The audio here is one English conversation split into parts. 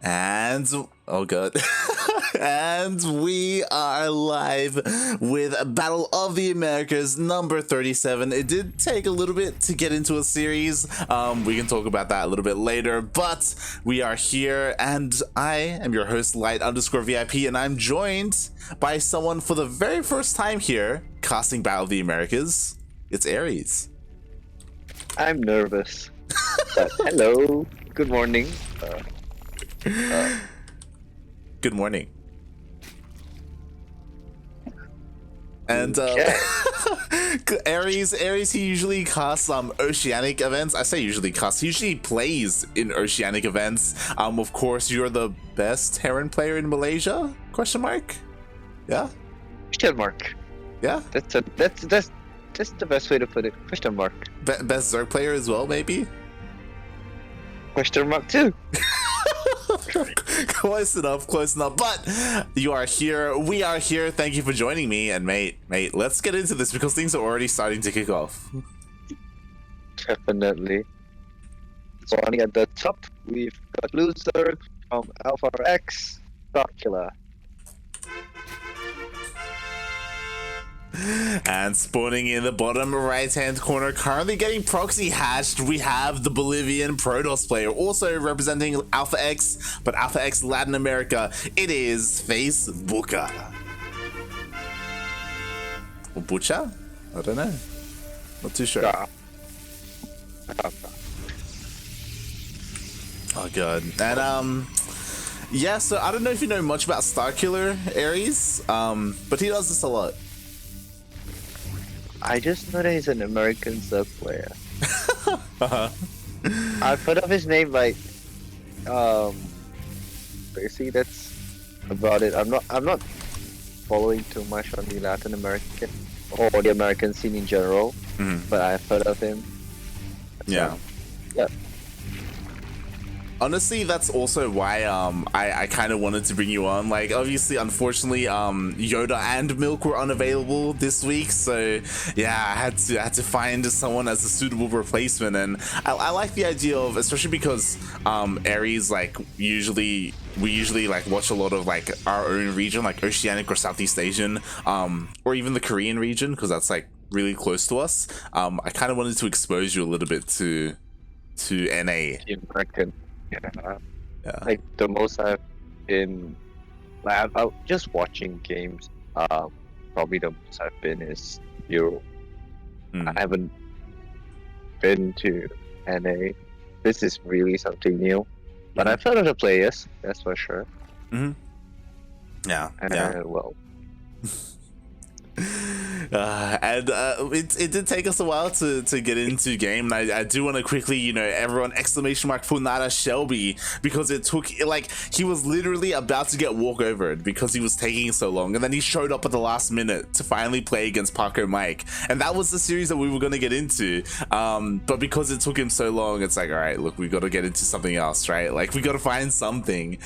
And oh god. And we are live with Battle of the Americas number 37. It did take a little bit to get into a series. We can talk about that a little bit later, but we are here and I am your host Light_VIP, and I'm joined by someone for the very first time here casting Battle of the Americas. It's Aries. I'm nervous. But hello. Good morning. Good morning. And Aries, he usually casts oceanic events. I say usually casts, he usually plays in oceanic events. Of course, you're the best Terran player in Malaysia? Question mark? Yeah? Question mark. Yeah? That's the best way to put it. Question mark. Best Zerg player as well, maybe? Question mark too. Close enough. But you are here. We are here. Thank you for joining me. And mate, let's get into this because things are already starting to kick off. Definitely. So at the top, we've got Loser from Alpha X, Starkiller. And spawning in the bottom right hand corner, currently getting proxy hatched, we have the Bolivian Protoss player, also representing Alpha X, but Alpha X Latin America. It is Faesbuca. Or Butcher? I don't know. Not too sure. Yeah. Oh god. And yeah, so I don't know if you know much about Starkiller, Aries, but he does this a lot. I just know that he's an American Zerg player. I've heard of his name, like, basically that's about it. I'm not following too much on the Latin American or the American scene in general, but I've heard of him. Yeah. Yeah. Honestly, that's also why I kind of wanted to bring you on. Like, obviously, unfortunately, Yoda and Milk were unavailable this week, so yeah, I had to find someone as a suitable replacement. And I like the idea of, especially because Aries, like, we usually like watch a lot of like our own region, like Oceanic or Southeast Asian, or even the Korean region, because that's like really close to us. I kind of wanted to expose you a little bit to NA. American. Yeah. Like the most I've been, like I'm just watching games. Probably the most I've been is Euro. I haven't been to NA. This is really something new, but I've heard of the players. That's for sure. Yeah. Well. It did take us a while to get into game, and I do want to quickly, everyone exclamation mark Funada Shelby, because it took, like, he was literally about to get walkovered because he was taking so long, and then he showed up at the last minute to finally play against Paco Mike, and that was the series that we were going to get into, but because it took him so long, it's like, all right, look, we got to get into something else, right? Like, we got to find something.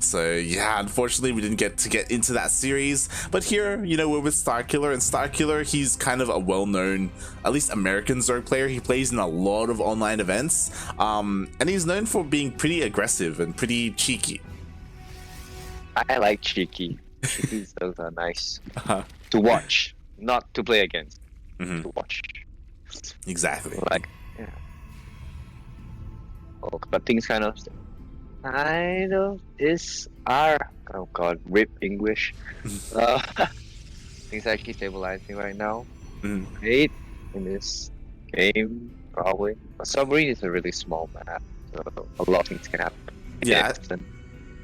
So yeah, unfortunately we didn't get into that series, but here, we're with Starkiller, and Starkiller, he's kind of a well-known, at least American Zerg player. He plays in a lot of online events, and he's known for being pretty aggressive and pretty cheeky. I like cheeky. Cheeky Zergs are nice to watch, not to play against. To watch. Exactly. Like, yeah. Oh, but things kind of is our, oh god, rip English. Things actually stabilizing right now. 8 in this game, probably. A submarine is a really small map, so a lot of things can happen. Yeah.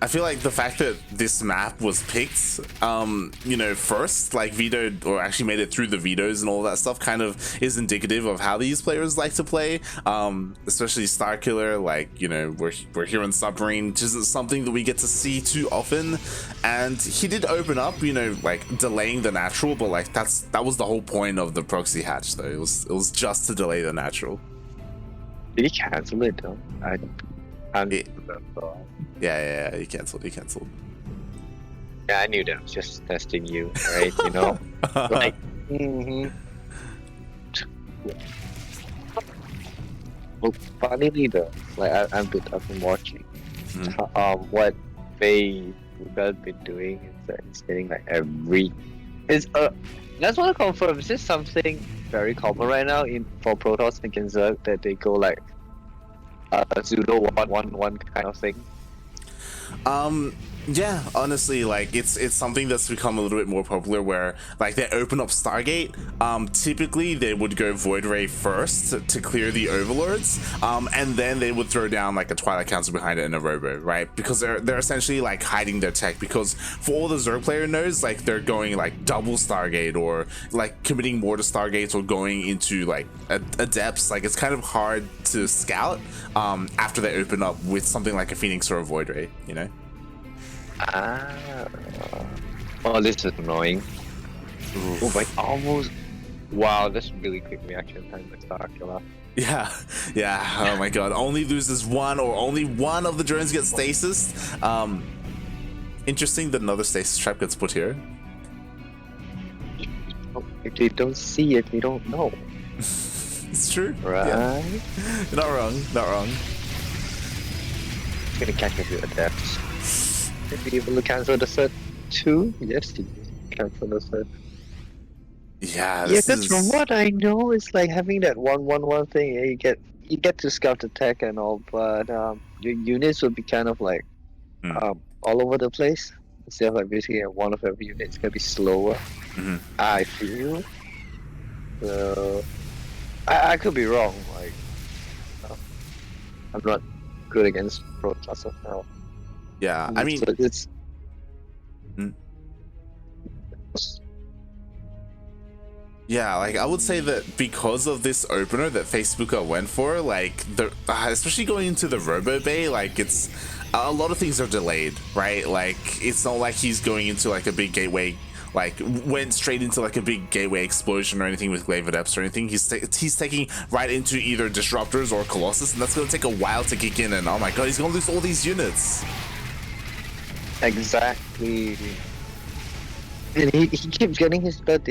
I feel like the fact that this map was picked, first, like vetoed, or actually made it through the vetoes and all that stuff, kind of is indicative of how these players like to play. Especially Starkiller, like, we're here in Submarine, which isn't something that we get to see too often. And he did open up, like delaying the natural, but like that was the whole point of the proxy hatch, though. It was just to delay the natural. Did he cancel it though? Yeah, he canceled. Yeah, I knew that. I was just testing you, right? Like, Well, funnily though, like I've been watching. what Faesbuca been doing is that it's getting like every. It's That's what I confirm. Is this something very common right now in for Protoss against Zerg that they go like pseudo 1-1-1 kind of thing? Yeah, honestly, like it's something that's become a little bit more popular where like they open up Stargate. Typically they would go Void Ray first to clear the overlords, and then they would throw down like a Twilight Council behind it and a Robo, right? Because they're essentially like hiding their tech, because for all the Zerg player knows, like they're going like double Stargate or like committing more to Stargates or going into like a depths. Like it's kind of hard to scout after they open up with something like a Phoenix or a Void Ray, you know? Oh, this is annoying. Oh my, almost. Wow, that's really quick reaction time, like StarKiller. Yeah, oh my god, only loses one, or only one of the drones gets stasis. Interesting that another stasis trap gets put here. If they don't see it, they don't know. It's true. Right? Yeah. You're not wrong, not wrong. It's gonna catch a few adepts. Be able to cancel the third too? Yes, he cancel the third. Yeah, because from what I know, it's like having that 1-1-1 thing. Yeah, you get to scout the tech and all, but your units will be kind of like all over the place. Instead of like basically one of every unit, it's gonna be slower. I feel. So I could be wrong. Like I'm not good against Protoss now. Yeah, I mean, so it's. Yeah, like I would say that because of this opener that Faesbuca went for, like the especially going into the Robo Bay, like it's a lot of things are delayed, right? Like it's not like he's going into like a big gateway, like went straight into like a big gateway explosion or anything with Glaive Adepts or anything. He's taking right into either Disruptors or Colossus, and that's gonna take a while to kick in. And oh my god, he's gonna lose all these units. Exactly. And he keeps getting his bet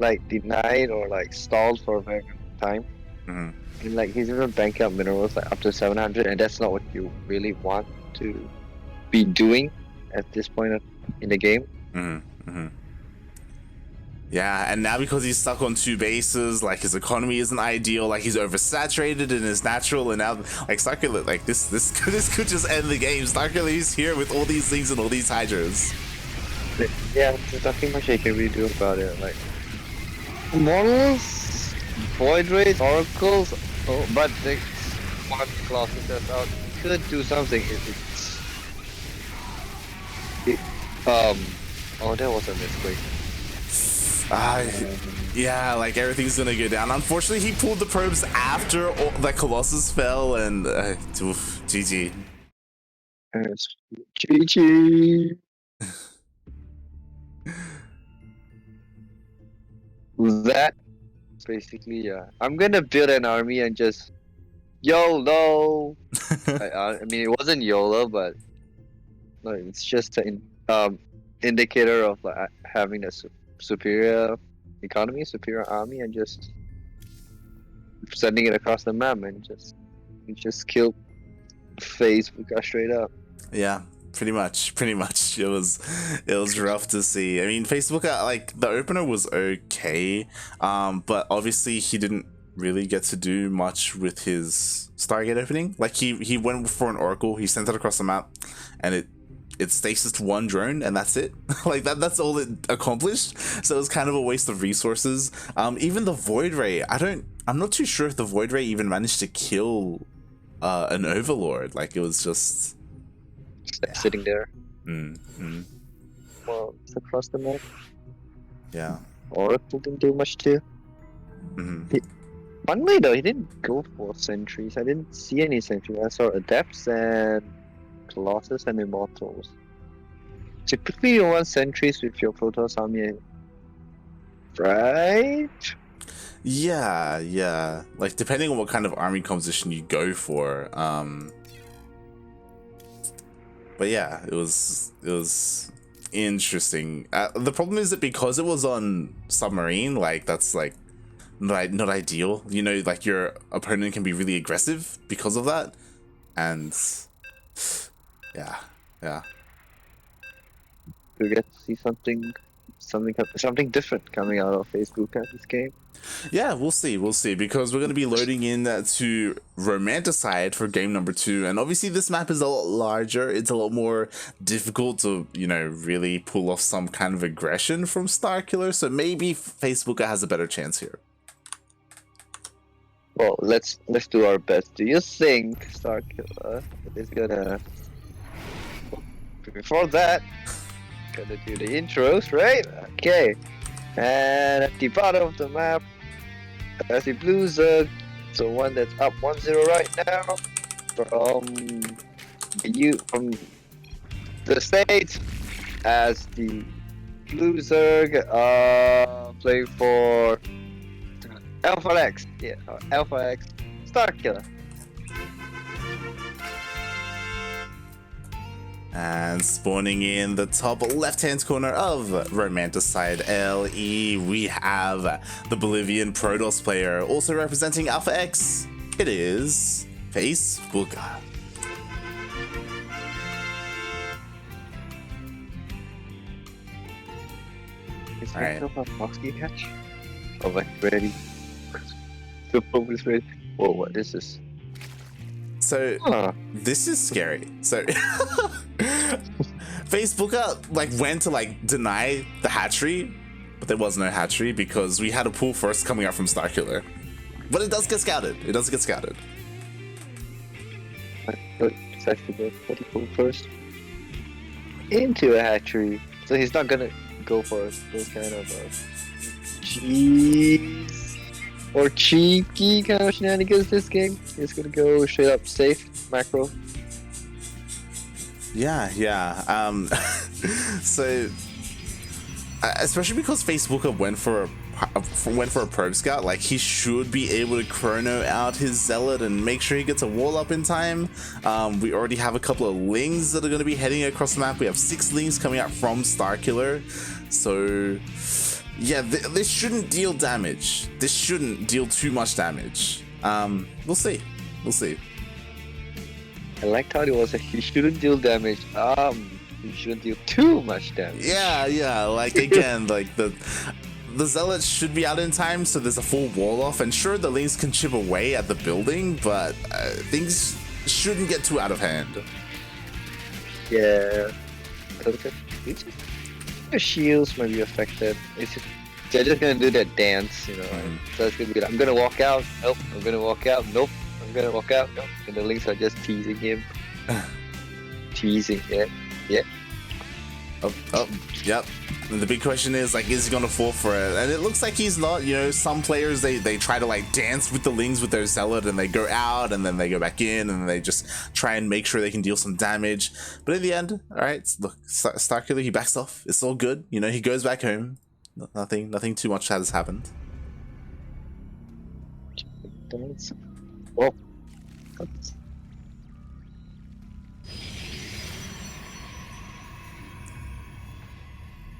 like denied or like stalled for a very long time. And like he's even banking up minerals like up to 700, and that's not what you really want to be doing at this point in the game. Yeah, and now because he's stuck on 2 bases, like his economy isn't ideal, like he's oversaturated in his natural, and now like StarKiller, like this could just end the game. StarKiller is here with all these things and all these hydras. Yeah, there's nothing much they can really do about it. Like models, void rays, oracles, but the smart classes that's out could do something if it's oh, that was a mistake. Yeah, like everything's gonna go down. Unfortunately, he pulled the probes after the Colossus fell, and GG. GG. That basically, yeah. I'm gonna build an army and just YOLO. I mean, it wasn't YOLO, but like, it's just an indicator of like having a superior economy, superior army, and just sending it across the map and just kill Faesbuca straight up. Yeah, pretty much. It was rough to see. I mean, Faesbuca, like the opener was okay, but obviously he didn't really get to do much with his Stargate opening. Like he went for an Oracle, he sent it across the map, and it stasis 1 drone, and that's it. Like that's all it accomplished. So it was kind of a waste of resources. Even the Void Ray, I'm not too sure if the Void Ray even managed to kill an Overlord. Like it was just sitting there. Well, it's across the map. Yeah. Oracle didn't do much too. Funnily though, he didn't go for sentries. I didn't see any sentries. I saw Adepts and Colossus and Immortals. Typically you want sentries with your Protoss army, right? Yeah. Like depending on what kind of army composition you go for. But yeah, it was interesting. The problem is that because it was on submarine, like that's like not ideal. You know, like your opponent can be really aggressive because of that, and Yeah. We get to see something different coming out of Faesbuca this game. Yeah, we'll see, because we're going to be loading in to Romanticide for game number 2, and obviously this map is a lot larger. It's a lot more difficult to, really pull off some kind of aggression from StarKiller, so maybe Faesbuca has a better chance here. Well, let's do our best. Do you think StarKiller is gonna... Before that, gonna do the intros, right? Okay. And at the bottom of the map, I see Blue Zerg, so one that's up 1-0 right now from the States, as the Blue Zerg playing for Alpha X, StarKiller. And spawning in the top left-hand corner of Romanticide LE, we have the Bolivian Protoss player, also representing Alpha X. It is Faesbuca. Is All right. a Foxy hatch? Oh, like ready. The probe is ready. Whoa, what is this? So this is scary. So Faesbuca went to deny the hatchery, but there was no hatchery because we had a pull first coming out from StarKiller. But it does get scouted. But it's actually the pull first into a hatchery, so he's not gonna go for those kind of cheese or cheeky kind of shenanigans this game. He's gonna go straight up safe macro. Yeah. So especially because Faesbuca went for a probe scout, he should be able to chrono out his zealot and make sure he gets a wall up in time. We already have a couple of lings that are going to be heading across the map. We have 6 lings coming out from StarKiller, so yeah, this shouldn't deal damage. This shouldn't deal too much damage. We'll see. I liked how it was that he shouldn't deal damage. He shouldn't deal too much damage. Yeah. Again, the zealots should be out in time, so there's a full wall off, and sure, the lings can chip away at the building, but things shouldn't get too out of hand. Yeah. The shields might be affected. They're just gonna do that dance, So it's gonna be I'm gonna walk out. Nope. I'm gonna walk out. Nope. I'm gonna walk out. Nope. And the lings are just teasing him. Yeah. Oh, yep. And the big question is he gonna fall for it? And it looks like he's not. Some players they try to dance with the lings with their zealot, and they go out and then they go back in, and they just try and make sure they can deal some damage. But in the end, all right, look, StarKiller, he backs off. It's all good. He goes back home. Nothing too much has happened. Well,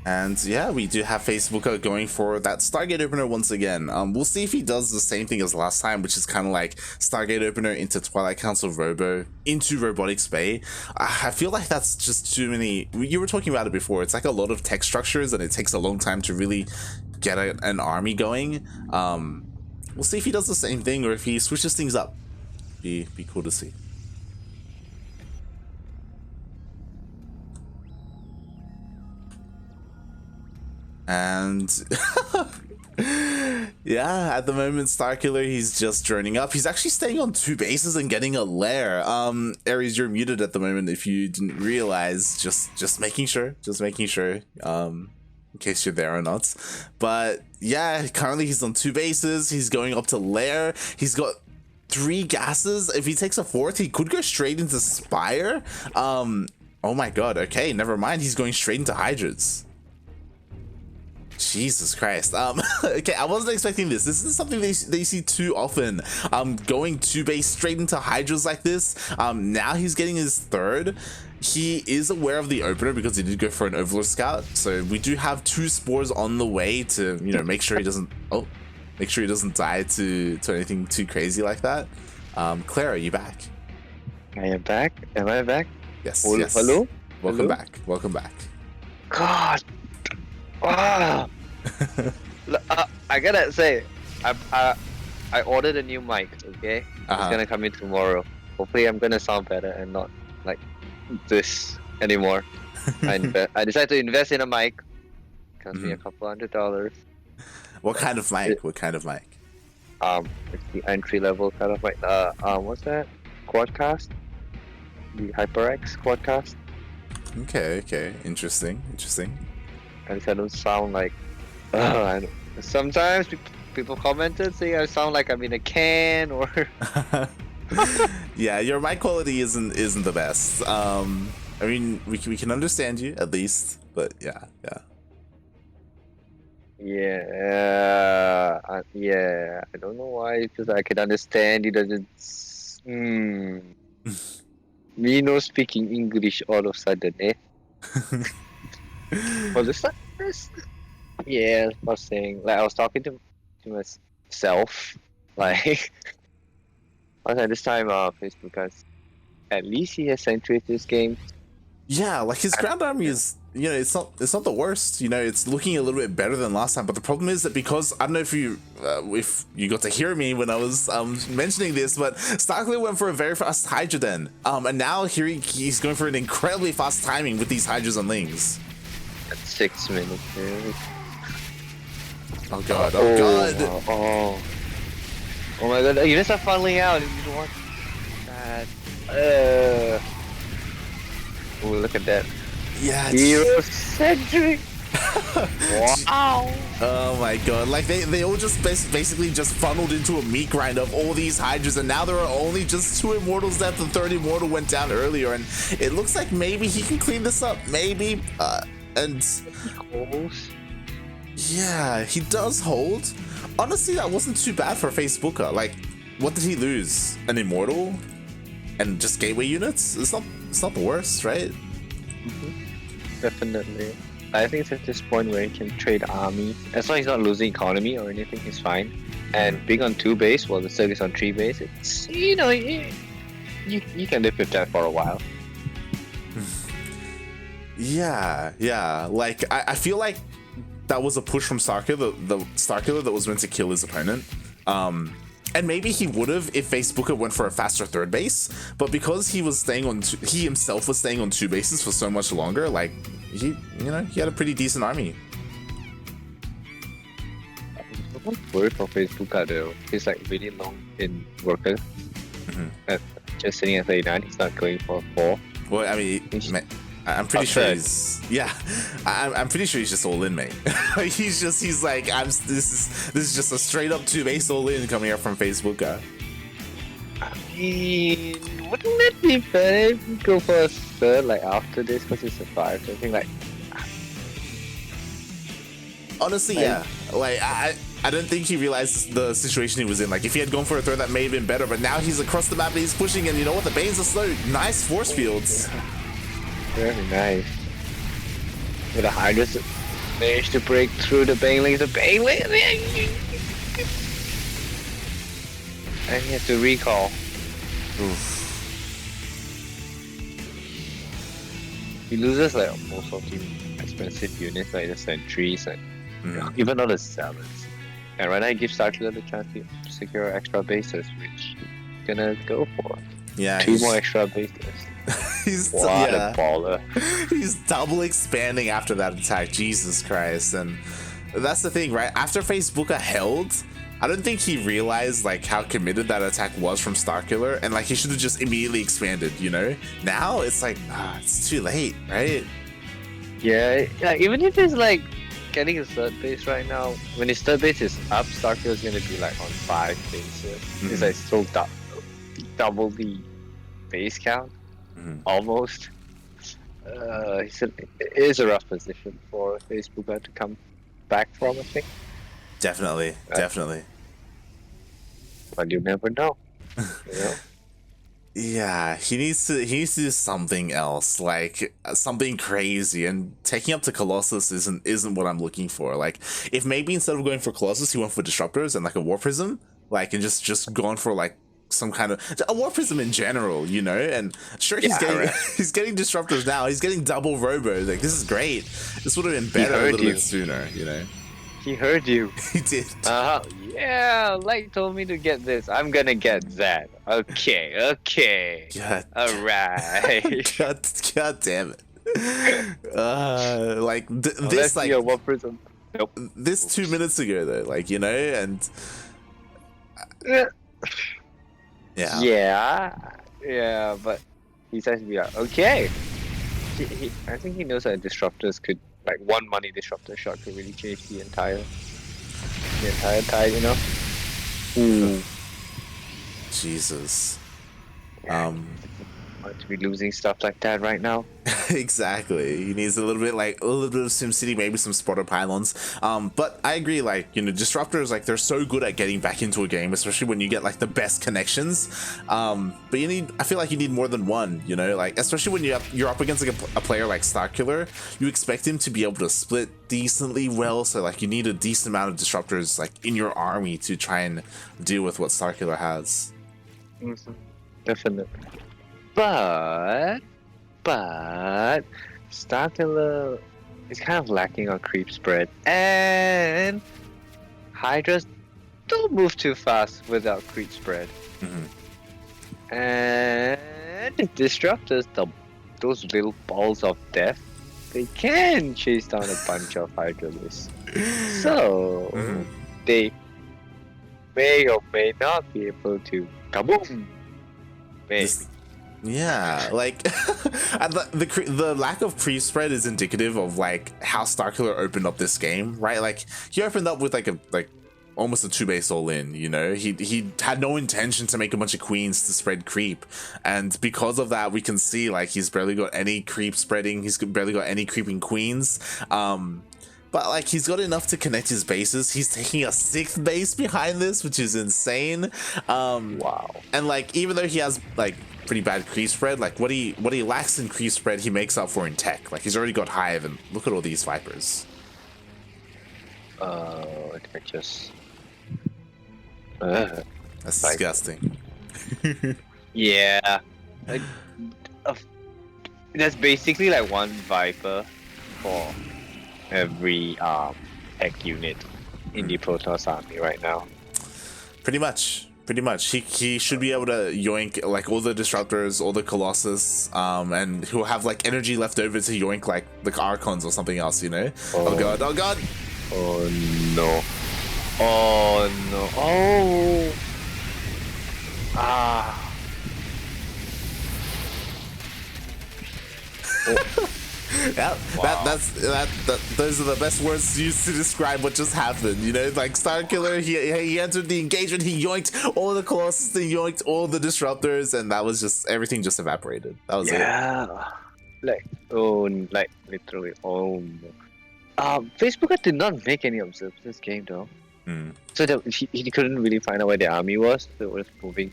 and yeah, we do have Faesbuca going for that Stargate opener once again. We'll see if he does the same thing as last time, which is kind of like Stargate opener into Twilight Council Robo into Robotics Bay. I feel like that's just too many. You were talking about it before. It's a lot of tech structures, and it takes a long time to really get an army going. We'll see if he does the same thing or if he switches things up. Be cool to see. And yeah, at the moment, StarKiller, he's just droning up. He's actually staying on 2 bases and getting a lair. Aries, you're muted at the moment if you didn't realize. Just making sure. In case you're there or not. But yeah, currently he's on 2 bases. He's going up to lair. He's got 3 gases. If he takes a 4th, he could go straight into Spire. Oh my god, okay, never mind. He's going straight into Hydras. Jesus Christ. Okay, I wasn't expecting this. This is something they see too often. Going 2 base straight into Hydras like this. Now he's getting his 3rd. He is aware of the opener because he did go for an Overlord Scout. So we do have 2 spores on the way to, make sure he doesn't die to anything too crazy like that. Claire, are you back? I am back. Am I back? Yes, Hello? yes. Hello? Welcome back. Welcome back. God. Ah. I gotta say, I ordered a new mic. Okay, it's gonna come in tomorrow. Hopefully, I'm gonna sound better and not like this anymore. I decided to invest in a mic. Cost me a couple $100. What kind of mic? What kind of mic? It's the entry level kind of mic. What's that? Quadcast. The HyperX Quadcast. Okay, okay, interesting, interesting. At least I don't sound like. Sometimes people commented saying I sound like I'm in a can or. Yeah, your mic quality isn't the best. I mean, we can understand you at least, but yeah. Yeah, I don't know why, because I can understand it doesn't. Me no speaking English all of a sudden, eh? Was this? Yeah, I was saying, like, I was talking to myself, like, I was at this time, Facebook has, at least he has centuries this game. Yeah, like his ground army is, you know, it's not the worst. You know, it's looking a little bit better than last time. But the problem is that because I don't know if you got to hear me when I was mentioning this, but starkiller went for a very fast Hydra then, and now here he's going for an incredibly fast timing with these Hydras and Lings. At 6 minutes. Dude. Oh god! Oh god! Oh my god! You just are funneling out. You don't want that. Oh, look at that. Yeah. Hero-centric. Wow. Oh my god. Like they all just basically just funneled into a meat grind of all these Hydras, and now there are only just 2 Immortals left. The 3rd Immortal went down earlier, and it looks like maybe he can clean this up. Maybe. And yeah, he does hold. Honestly, that wasn't too bad for Faesbuca. Like, what did he lose? An Immortal? And just gateway units? It's not the worst, right? Definitely. I think it's at this point where he can trade army. As long as he's not losing economy or anything, he's fine. And being on 2 base while the Zerg is on 3 base, it's, you know, you can live with that for a while. Yeah. Like, I feel like that was a push from starkiller, the starkiller that was meant to kill his opponent. And maybe he would have if Faesbuca went for a faster 3rd base, but because he was staying on he himself was staying on 2 bases for so much longer, like he had a pretty decent army. I'm worried for Faesbuca though. He's like really long in worker. Just sitting at 39, he's not going for 4. Well, I mean, I'm pretty sure he's I'm pretty sure he's just all in, mate. he's like this is just a straight up 2 base all in coming out from Faesbuca. I mean, wouldn't it be better if we go for a 3rd like after this because he survived? I think like honestly, yeah. Like I don't think he realized the situation he was in. Like if he had gone for a 3rd, that may have been better. But now he's across the map and he's pushing, and you know what? The Banes are slow. Nice force fields. Very nice. With the Hydras managed to break through the Banelings. And he has to recall. Oof. He loses like most of the expensive units like the sentries and even all the zealots. And right now he gives starkiller the chance to secure extra bases, which he's gonna go for. Yeah. 2 more extra bases. He's what a baller. He's double expanding after that attack. Jesus Christ. And that's the thing, right? After Faesbuca held, I don't think he realized like how committed that attack was from starkiller, and like he should have just immediately expanded, you know? Now it's like it's too late, right? Yeah, even if it's like getting his 3rd base right now, when his 3rd base is up, starkiller is gonna be like on 5 bases. It's like still double the base count. Almost. It is a rough position for Faesbuca to come back from, I think. Definitely. But you never know. You know? Yeah, he needs to do something else, like something crazy, and taking up to Colossus isn't what I'm looking for. Like if maybe instead of going for Colossus he went for Disruptors and like a War Prism, like, and just gone for like some kind of a War Prism in general, you know. And sure, he's Yeah, getting right. he's getting disruptors now. He's getting double robo. Like, this is great. This would have been better a little bit sooner, you know. He heard you. He did. Yeah, Light told me to get this. I'm gonna get that. Okay. God. Alright. God damn it. Like this, Let's like see a War Prism. Nope. this 2 minutes ago, though, like, you know, and Yeah, but he says we are okay. I think he knows that disruptors could, like, one money disruptor shot could really change the entire tide, you know. Ooh. Jesus. To be losing stuff like that right now. Exactly. He needs a little bit of SimCity, maybe some spotter pylons. But I agree, like, you know, disruptors, like, they're so good at getting back into a game, especially when you get like the best connections. But I feel like you need more than one, you know, like, especially when you're up against like a player like StarKiller, you expect him to be able to split decently well. So like, you need a decent amount of disruptors like in your army to try and deal with what StarKiller has. Definitely. But StarKiller is kind of lacking on creep spread, and Hydras don't move too fast without creep spread. And disruptors, those little balls of death, they can chase down a bunch of Hydralists. So they may or may not be able to kaboom. Yeah, like the lack of creep spread is indicative of like how StarKiller opened up this game, right? Like, he opened up with like almost a 2-base all-in, you know. He had no intention to make a bunch of queens to spread creep, and because of that, we can see like he's barely got any creep spreading. He's barely got any creeping queens. But like, he's got enough to connect his bases. He's taking a 6th base behind this, which is insane. Wow. And like, even though he has like pretty bad creep spread, like what he lacks in creep spread, he makes up for in tech. Like, he's already got Hive, and look at all these Vipers. I just That's disgusting. yeah, like, that's basically like one Viper for every tech unit in the Protoss army right now. Pretty much. He should be able to yoink like all the disruptors, all the Colossus, and he'll have like energy left over to yoink like the Archons or something else, you know. Oh god. Oh no. Yeah, wow. Those are the best words used to describe what just happened, you know. Like, StarKiller, he entered the engagement, he yoinked all the Colossus, he yoinked all the disruptors, and that was just, everything just evaporated. That was it. Like literally, no. Faesbuca did not make any observes this game though. So that he couldn't really find out where the army was. So it was moving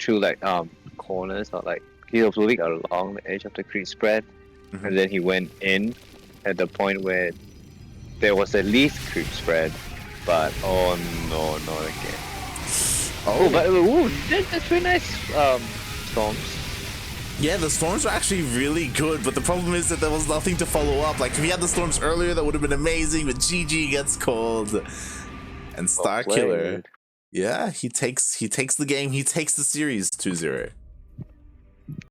through like corners, or like he was moving along the edge of the creep spread. And then he went in at the point where there was at least creep spread, but oh no, not again. That's very nice storms. Yeah, the storms were actually really good, but the problem is that there was nothing to follow up. Like, if he had the storms earlier, that would have been amazing, but GG gets called. And StarKiller, yeah, he takes the game, he takes the series 2-0.